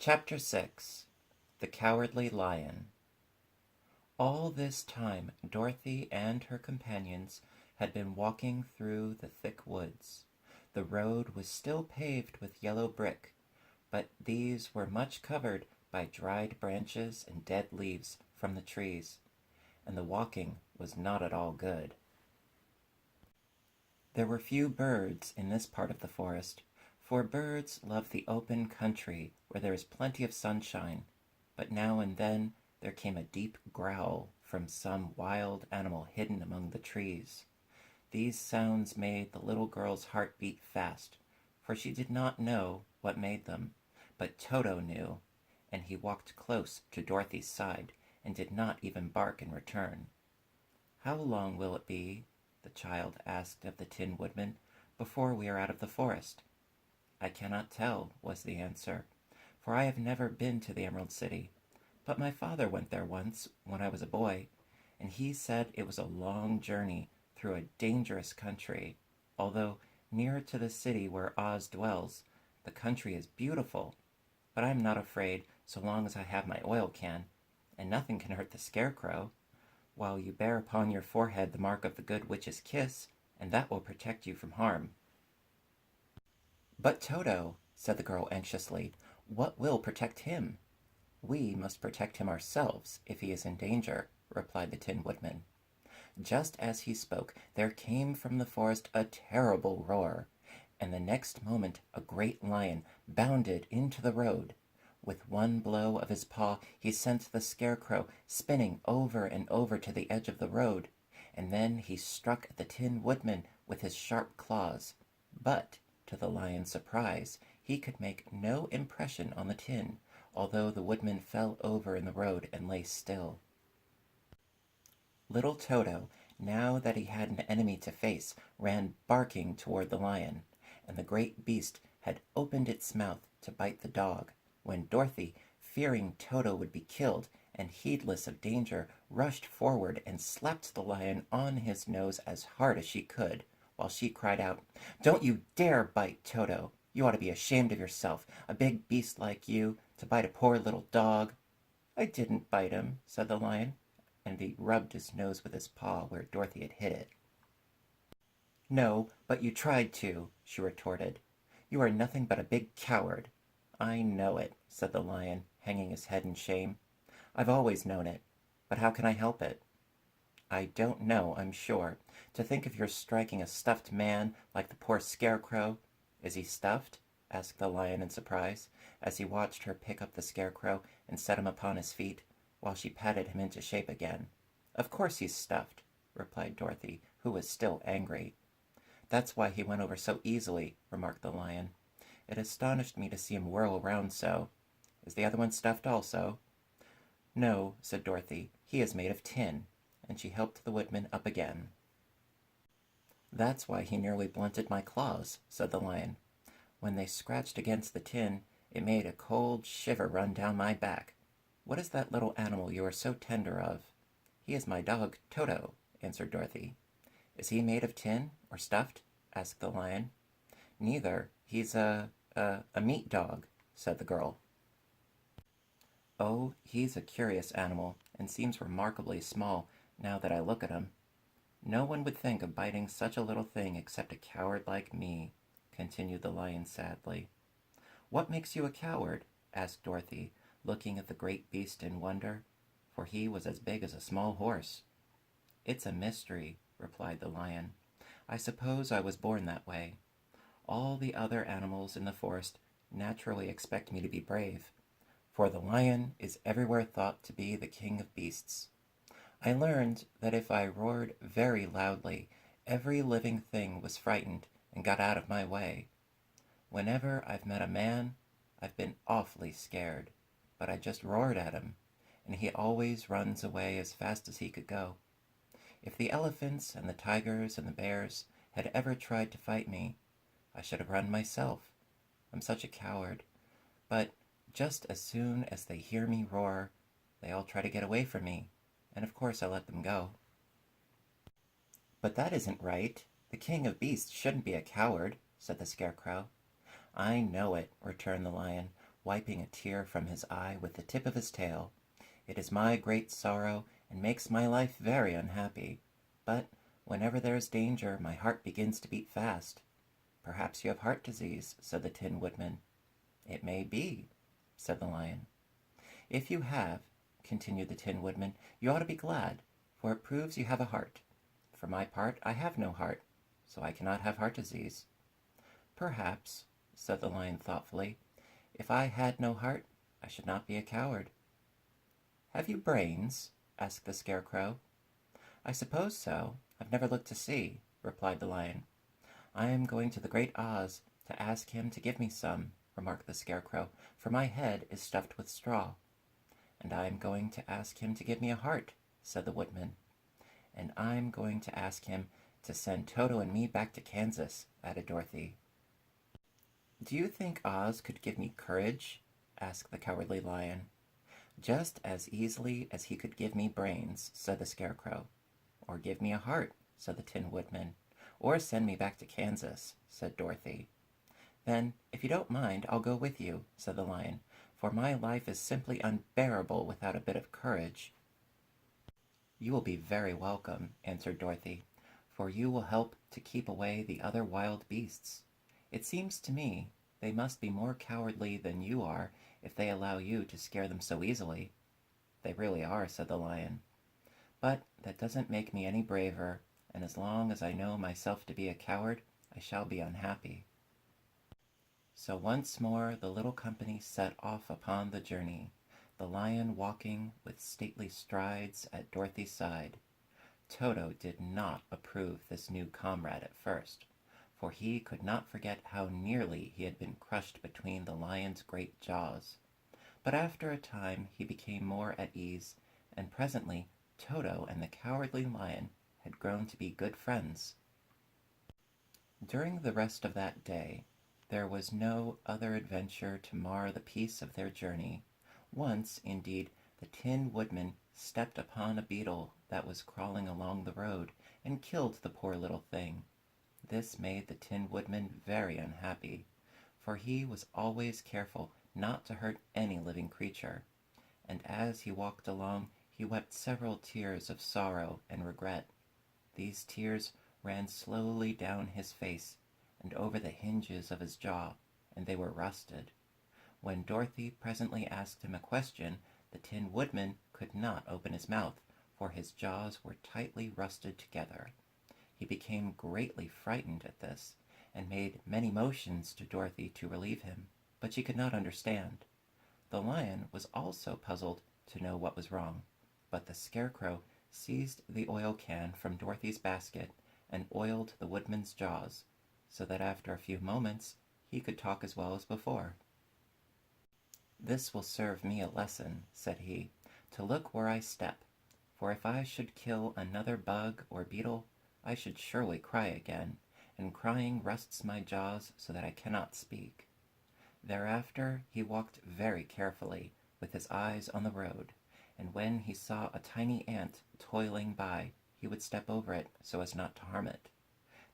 Chapter 6. The Cowardly Lion. All this time Dorothy and her companions had been walking through the thick woods. The road was still paved with yellow brick, but these were much covered by dried branches and dead leaves from the trees, and the walking was not at all good. There were few birds in this part of the forest, for birds love the open country where there is plenty of sunshine, but now and then there came a deep growl from some wild animal hidden among the trees. These sounds made the little girl's heart beat fast, for she did not know what made them, but Toto knew, and he walked close to Dorothy's side and did not even bark in return. "How long will it be," the child asked of the Tin Woodman, "before we are out of the forest?" "I cannot tell," was the answer, "for I have never been to the Emerald City. But my father went there once when I was a boy, and he said it was a long journey through a dangerous country. Although near to the city where Oz dwells, the country is beautiful. But I am not afraid so long as I have my oil can, and nothing can hurt the Scarecrow, while you bear upon your forehead the mark of the Good Witch's kiss, and that will protect you from harm." "But Toto," said the girl anxiously, "what will protect him?" "We must protect him ourselves if he is in danger," replied the Tin Woodman. Just as he spoke, there came from the forest a terrible roar, and the next moment a great lion bounded into the road. With one blow of his paw he sent the Scarecrow spinning over and over to the edge of the road, and then he struck at the Tin Woodman with his sharp claws. But, to the lion's surprise, he could make no impression on the tin, although the woodman fell over in the road and lay still. Little Toto, now that he had an enemy to face, ran barking toward the lion, and the great beast had opened its mouth to bite the dog, when Dorothy, fearing Toto would be killed, and heedless of danger, rushed forward and slapped the lion on his nose as hard as she could, while she cried out, "Don't you dare bite Toto! You ought to be ashamed of yourself, a big beast like you, to bite a poor little dog." "I didn't bite him," said the lion, and he rubbed his nose with his paw where Dorothy had hit it. "No, but you tried to," she retorted. "You are nothing but a big coward." "I know it," said the lion, hanging his head in shame. "I've always known it, but how can I help it?" "I don't know, I'm sure. To think of your striking a stuffed man like the poor Scarecrow." "Is he stuffed?" asked the lion in surprise, as he watched her pick up the Scarecrow and set him upon his feet, while she patted him into shape again. "Of course he's stuffed," replied Dorothy, who was still angry. "That's why he went over so easily," remarked the lion. "It astonished me to see him whirl around so. Is the other one stuffed also?" "No," said Dorothy, "he is made of tin," and she helped the woodman up again. "That's why he nearly blunted my claws," said the lion. "When they scratched against the tin, it made a cold shiver run down my back. What is that little animal you are so tender of?" "He is my dog, Toto," answered Dorothy. "Is he made of tin or stuffed?" asked the lion. "Neither. He's a meat dog," said the girl. "Oh, he's a curious animal, and seems remarkably small, now that I look at him. No one would think of biting such a little thing except a coward like me," continued the lion sadly. "What makes you a coward?" asked Dorothy, looking at the great beast in wonder, for he was as big as a small horse. "It's a mystery," replied the lion. "I suppose I was born that way. All the other animals in the forest naturally expect me to be brave, for the lion is everywhere thought to be the king of beasts. I learned that if I roared very loudly, every living thing was frightened and got out of my way. Whenever I've met a man, I've been awfully scared, but I just roared at him, and he always runs away as fast as he could go. If the elephants and the tigers and the bears had ever tried to fight me, I should have run myself. I'm such a coward. But just as soon as they hear me roar, they all try to get away from me, and of course I let them go." "But that isn't right. The king of beasts shouldn't be a coward," said the Scarecrow. "I know it," returned the lion. wiping a tear from his eye with the tip of his tail. "It is my great sorrow, and makes my life very unhappy. But whenever there is danger, my heart begins to beat fast." "Perhaps you have heart disease," said the Tin Woodman. "It may be," said the Lion. "If you have," continued the Tin Woodman, "you ought to be glad, for it proves you have a heart. For my part, I have no heart, so I cannot have heart disease." "Perhaps," said the Lion thoughtfully, "if I had no heart, I should not be a coward." "Have you brains?" asked the Scarecrow. "I suppose so. I've never looked to see," replied the Lion. "I am going to the Great Oz to ask him to give me some," remarked the Scarecrow, "for my head is stuffed with straw." "And I am going to ask him to give me a heart," said the Woodman. "And I'm going to ask him to send Toto and me back to Kansas," added Dorothy. "Do you think Oz could give me courage?" asked the Cowardly Lion. "Just as easily as he could give me brains," said the Scarecrow. "Or give me a heart," said the Tin Woodman. "Or send me back to Kansas," said Dorothy. "Then, if you don't mind, I'll go with you," said the Lion, "for my life is simply unbearable without a bit of courage." "You will be very welcome," answered Dorothy, "for you will help to keep away the other wild beasts. It seems to me they must be more cowardly than you are if they allow you to scare them so easily." "They really are," said the Lion. "But that doesn't make me any braver, and as long as I know myself to be a coward, I shall be unhappy." So once more the little company set off upon the journey, the Lion walking with stately strides at Dorothy's side. Toto did not approve this new comrade at first, for he could not forget how nearly he had been crushed between the Lion's great jaws. But after a time he became more at ease, and presently Toto and the Cowardly Lion had grown to be good friends. During the rest of that day there was no other adventure to mar the peace of their journey. Once, indeed, the Tin Woodman stepped upon a beetle that was crawling along the road, and killed the poor little thing. This made the Tin Woodman very unhappy, for he was always careful not to hurt any living creature, and as he walked along he wept several tears of sorrow and regret. These tears ran slowly down his face and over the hinges of his jaw, and they were rusted. When Dorothy presently asked him a question, the Tin Woodman could not open his mouth, for his jaws were tightly rusted together. He became greatly frightened at this, and made many motions to Dorothy to relieve him, but she could not understand. The Lion was also puzzled to know what was wrong, but the Scarecrow seized the oil can from Dorothy's basket and oiled the Woodman's jaws, so that after a few moments he could talk as well as before. "This will serve me a lesson," said he, "to look where I step, for if I should kill another bug or beetle, I should surely cry again, and crying rusts my jaws so that I cannot speak." Thereafter he walked very carefully, with his eyes on the road, and when he saw a tiny ant toiling by, he would step over it so as not to harm it.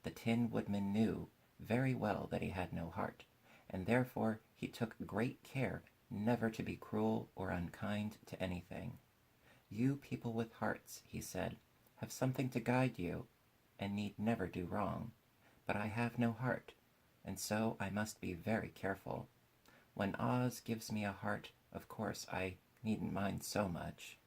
The Tin Woodman knew very well that he had no heart, and therefore he took great care never to be cruel or unkind to anything. "You people with hearts," he said, "have something to guide you, and need never do wrong. But I have no heart, and so I must be very careful. When Oz gives me a heart, of course I needn't mind so much."